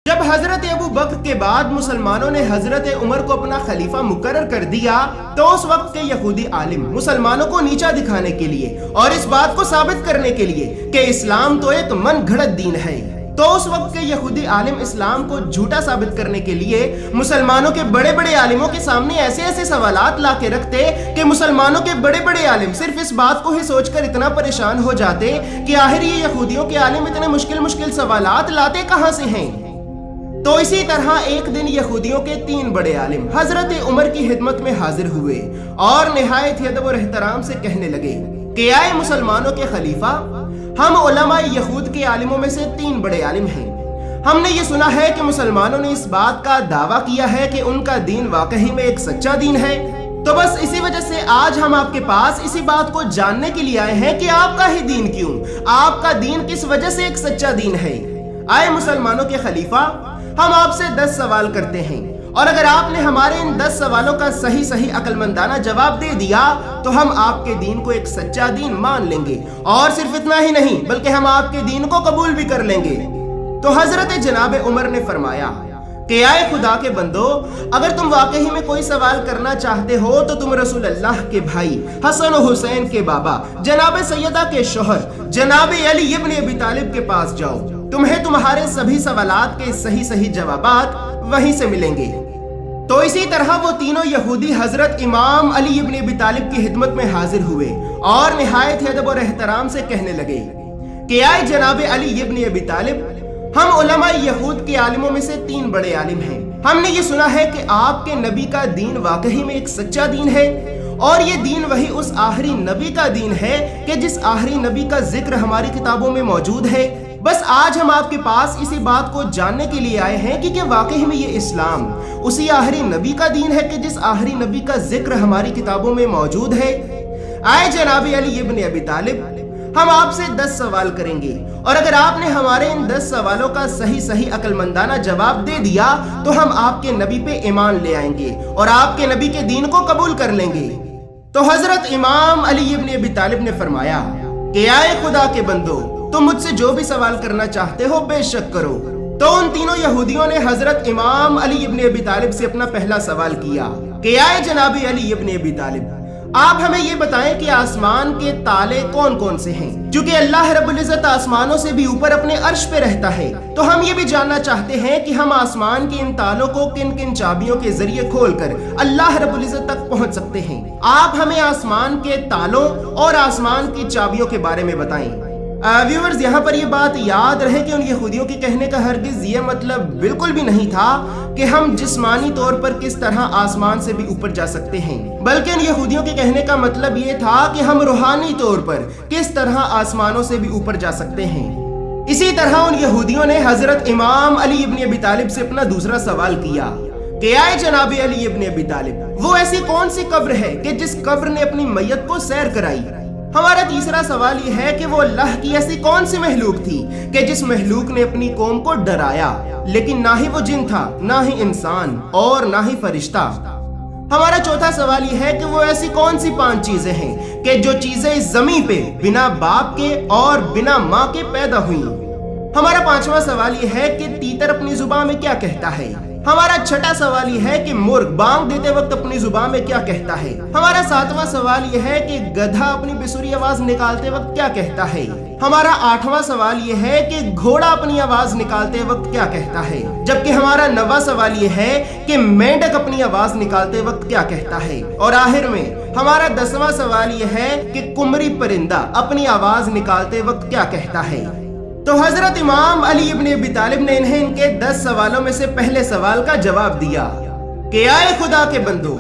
जब हजरत अबू बकर के बाद मुसलमानों ने हजरत उमर को अपना खलीफा मुकर्रर कर दिया तो उस वक्त के यहूदी आलिम मुसलमानों को नीचा दिखाने के लिए और इस बात को साबित करने के लिए कि इस्लाम तो एक मन घड़त दीन है, तो उस वक्त के यहूदी आलिम इस्लाम को झूठा साबित करने के लिए मुसलमानों के बड़े बड़े आलिमों के सामने ऐसे ऐसे सवालात ला के रखते कि मुसलमानों के बड़े बड़े आलिम सिर्फ इस बात को ही सोचकर इतना परेशान हो जाते कि आखिर ये यहूदियों के आलिम इतने मुश्किल मुश्किल सवालात लाते कहां से हैं। तो इसी तरह एक दिन यहूदियों के 3 बड़े आलिम हजरत उमर की खिदमत में हाजिर हुए और निहायत अदब और एहतराम से कहने लगे कि आए मुसलमानों के खलीफा, हम उलमा यहूद के आलिमों में से 3 बड़े आलिम हैं। हमने ये सुना है कि मुसलमानों ने इस बात का दावा किया है कि उनका दीन वाकई में एक सच्चा दीन है, तो बस इसी वजह से आज हम आपके पास इसी बात को जानने के लिए आए हैं कि आपका ही दीन क्यों, आपका दीन किस वजह से एक सच्चा दीन है। आए मुसलमानों के खलीफा, हम आपसे 10 सवाल करते हैं और अगर आपने हमारे इन 10 सवालों का सही सही अक्लमंदाना जवाब दे दिया तो हम आपके दीन को एक सच्चा दीन मान लेंगे और सिर्फ इतना ही नहीं बल्कि हम आपके दीन को कबूल भी कर लेंगे। तो हजरत जनाब उमर ने फरमाया कि आए खुदा के बंदो, अगर तुम वाकई में कोई सवाल करना चाहते हो तो तुम रसूल अल्लाह के भाई हसन और हुसैन के बाबा जनाब सैयदा के शोहर जनाब अली इब्न अबी तालिब के पास जाओ, तुम्हें तुम्हारे सभी सवालात के सही सही जवाबात वहीं से मिलेंगे। तो इसी तरह वो तीनों यहूदी हजरत इमाम अली इब्न अबी तालिब की खिदमत में हाजिर हुए और निहायत अदब और एहतराम से कहने लगे कि आए जनाब अली इब्न अबी तालिब, हम उलमा यहूद के आलिमों में से 3 बड़े आलिम हैं। हमने ये सुना है कि आपके नबी का दीन वाकई में एक सच्चा दीन है और ये दीन वही उस आखिरी नबी का दीन है कि जिस आखिरी नबी का जिक्र हमारी किताबों में मौजूद है। बस आज हम आपके पास इसी बात को जानने के लिए आए हैं कि वाकई में ये इस्लाम उसी आखिरी नबी का दीन है कि जिस आखिरी नबी का जिक्र हमारी किताबों में मौजूद है। आए जनाब अली इब्न अबी तालिब, हम आपसे 10 सवाल करेंगे और अगर आपने हमारे इन 10 सवालों का सही सही अक्लमंदाना जवाब दे दिया तो हम आपके नबी पे ईमान ले आएंगे और आपके नबी के दीन को कबूल कर लेंगे। तो हजरत इमाम अली इब्न अबी तालिब ने फरमाया कि आए खुदा के बंदो, तुम मुझसे जो भी सवाल करना चाहते हो बेशक करो। तो उन तीनों यहूदियों ने हजरत इमाम अली इब्न अबी तालिब से अपना पहला सवाल किया कि आए जनाब अली इब्न अबी तालिब, आप हमें ये बताएं कि आसमान के ताले कौन कौन से हैं। क्योंकि अल्लाह रब्बुल इज्जत आसमानों से भी ऊपर अपने अर्श पे रहता है, तो हम ये भी जानना चाहते हैं कि हम आसमान के इन तालों को किन किन चाबियों के जरिए खोलकर अल्लाह रब्बुल इज्जत तक पहुंच सकते हैं। आप हमें आसमान के तालों और आसमान की चाबियों के बारे में बताएं। व्यूअर्स, यहाँ पर ये बात याद रहे कि उन यहूदियों के कहने का हरगिज ये मतलब बिल्कुल भी नहीं था कि हम जिस्मानी तौर पर किस तरह आसमान से भी ऊपर जा सकते हैं, बल्कि उन यहूदियों के कहने का मतलब ये था कि हम रूहानी तौर पर किस तरह आसमानों से भी ऊपर जा सकते हैं। इसी तरह उन यहूदियों ने हजरत इमाम अली इब्न अबी तालिब से अपना दूसरा सवाल किया कि आए जनाब अली इब्न अबी तालिब, वो ऐसी कौन सी कब्र है कि जिस कब्र ने अपनी मैयत को सैर कराई। हमारा तीसरा सवाल यह है कि वो अल्लाह की ऐसी कौन सी महलूक थी कि जिस महलूक ने अपनी कौम को डराया, लेकिन ना ही वो जिन था, ना ही इंसान और ना ही फरिश्ता। हमारा चौथा सवाल यह है कि वो ऐसी कौन सी 5 चीजें हैं कि जो चीजें इस जमीन पे बिना बाप के और बिना माँ के पैदा हुई। हमारा 5वां सवाल यह है कि तीतर अपनी जुबान में क्या कहता है। हमारा 6वां सवाल यह है कि मुर्ग बांग देते वक्त अपनी जुबान में क्या कहता है। हमारा 7वां सवाल यह है कि गधा अपनी बेसुरी आवाज निकालते वक्त क्या कहता है। हमारा 8वां सवाल यह है कि घोड़ा अपनी आवाज निकालते वक्त क्या कहता है। जबकि हमारा 9वां सवाल यह है कि मेंढक अपनी आवाज निकालते वक्त क्या कहता है। और आखिर में हमारा 10वां सवाल यह है कि कुमरी परिंदा अपनी आवाज निकालते वक्त क्या कहता है। तो हजरत इमाम अली इब्न अबी तालिब ने इन्हें इनके 10 सवालों में से पहले सवाल का जवाब दिया कि आए खुदा के बंदो,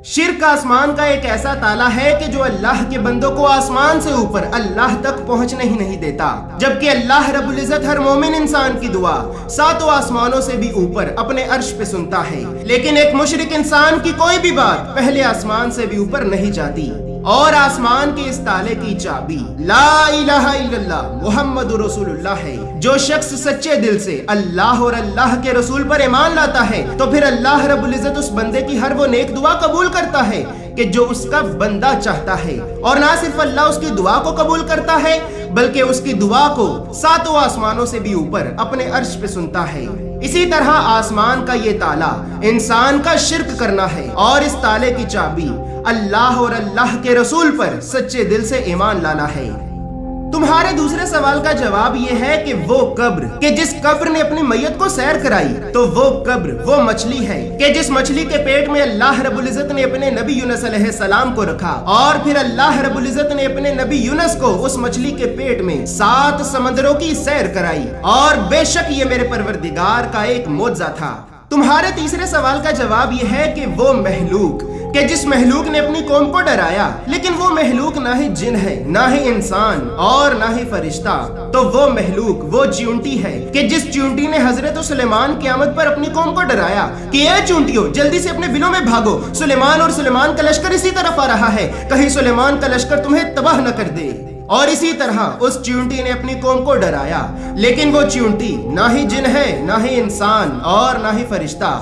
शिर्क आसमान का एक ऐसा ताला है कि जो अल्लाह के बंदों को आसमान से ऊपर अल्लाह तक पहुंचने ही नहीं देता, जबकि अल्लाह रब्बुल इज्जत हर मोमिन इंसान की दुआ 7 आसमानों से भी ऊपर अपने अर्श पे सुनता है। लेकिन एक मुशरिक इंसान की कोई भी बात पहले आसमान से भी ऊपर नहीं जाती और आसमान के इस ताले की चाबी ला इलाहा इल्लल्लाह मुहम्मदुर रसूलुल्लाह है। जो शख्स सच्चे दिल से अल्लाह और अल्लाह के रसूल पर ईमान लाता है तो फिर अल्लाह रब्बुल इज्जत उस बंदे की हर वो नेक दुआ कबूल करता है कि जो उसका बंदा चाहता है। और ना सिर्फ अल्लाह उसकी दुआ को कबूल करता है बल्कि उसकी दुआ को 7 आसमानों से भी ऊपर अपने अर्श पे सुनता है। اسی طرح آسمان کا یہ تالا انسان کا شرک کرنا ہے، اور اس تالے کی چابی اللہ اور اللہ کے رسول پر سچے دل سے ایمان لانا ہے۔ تمہارے دوسرے سوال کا جواب یہ ہے کہ وہ قبر کہ جس قبر نے اپنی میت کو سیر کرائی، تو وہ قبر وہ مچھلی ہے کہ جس مچھلی کے پیٹ میں اللہ رب العزت نے اپنے نبی یونس علیہ السلام کو رکھا، اور پھر اللہ رب العزت نے اپنے نبی یونس کو اس مچھلی کے پیٹ میں 7 سمندروں کی سیر کرائی، اور بے شک یہ میرے پروردگار کا ایک معجزہ تھا۔ تمہارے تیسرے سوال کا جواب یہ ہے کہ وہ مخلوق کہ جس مخلوق نے اپنی قوم کو ڈرایا، لیکن وہ مخلوق نہ ہی جن ہے، نہ ہی انسان، اور نہ ہی فرشتہ، تو وہ مخلوق وہ چیونٹی ہے کہ جس چیونٹی نے حضرت سلیمان قیامت پر اپنی قوم کو ڈرایا کہ اے چیونٹیوں جلدی سے اپنے بلوں میں بھاگو، سلیمان اور سلیمان کا لشکر اسی طرف آ رہا ہے، کہیں سلیمان کا لشکر تمہیں تباہ نہ کر دے۔ اور اسی طرح اس چیونٹی نے اپنی قوم کو ڈرایا، لیکن وہ چیونٹی نہ ہی جن ہے، نہ ہی انسان، اور نہ ہی فرشتہ۔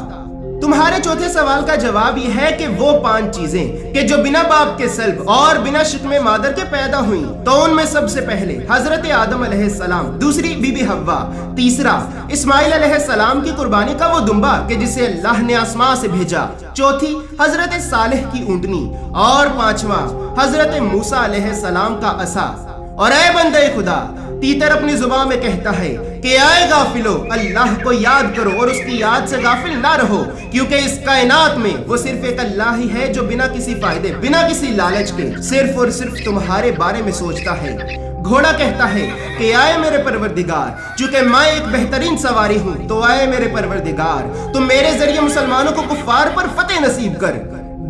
تمہارے چوتھے سوال کا جواب یہ ہے کہ وہ 5 چیزیں کہ جو بنا باپ کے سلب اور بنا شکم مادر کے پیدا ہوئیں، تو ان میں سب سے پہلے حضرت آدم علیہ السلام، دوسری بی بی حوا، تیسرا اسماعیل علیہ السلام کی قربانی کا وہ دمبا کہ جسے اللہ نے آسمان سے بھیجا، چوتھی حضرت صالح کی اونٹنی، اور 5واں حضرت موسیٰ علیہ السلام کا عصا۔ اور اے بندے خدا، تیتر اپنی زبان میں کہتا ہے کہ آئے غافلو، اللہ کو یاد کرو اور اس کی یاد سے غافل نہ رہو، کیونکہ اس کائنات میں وہ صرف ایک اللہ ہی ہے جو بنا کسی فائدے، بنا کسی لالچ کے صرف اور صرف تمہارے بارے میں سوچتا ہے۔ گھوڑا کہتا ہے کہ آئے میرے پروردگار، چونکہ میں ایک بہترین سواری ہوں، تو آئے میرے پروردگار، تم میرے ذریعے مسلمانوں کو کفار پر فتح نصیب کر۔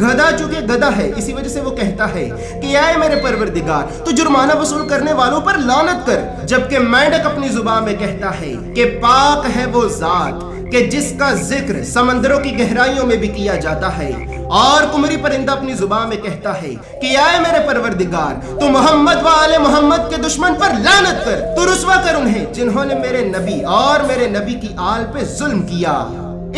گدھا چونکہ گدھا ہے، اسی وجہ سے وہ کہتا ہے کہ اے میرے پروردگار، تو جرمانہ وصول کرنے والوں پر لعنت کر۔ جبکہ مینڈک اپنی زبان میں کہتا ہے کہ پاک ہے وہ ذات کہ جس کا ذکر سمندروں کی گہرائیوں میں بھی کیا جاتا ہے۔ اور کمری پرندہ اپنی زبان میں کہتا ہے کہ اے میرے پروردگار، تو محمد و آل محمد کے دشمن پر لعنت کر، تو رسوا کر انہیں جنہوں نے میرے نبی اور میرے نبی کی آل پہ ظلم کیا۔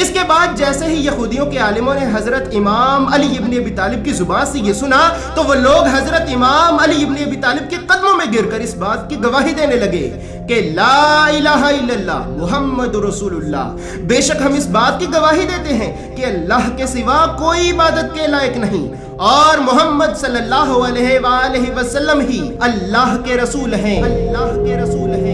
اس کے بعد جیسے ہی یہودیوں کے عالموں نے حضرت امام علی ابن ابی طالب کی زبان سے یہ سنا، تو وہ لوگ حضرت امام علی ابن ابی طالب کے قدموں میں گر کر اس بات کی گواہی دینے لگے کہ لا الہ الا اللہ محمد رسول اللہ، بے شک ہم اس بات کی گواہی دیتے ہیں کہ اللہ کے سوا کوئی عبادت کے لائق نہیں، اور محمد صلی اللہ علیہ وآلہ وسلم ہی اللہ کے رسول ہیں، اللہ کے رسول ہیں۔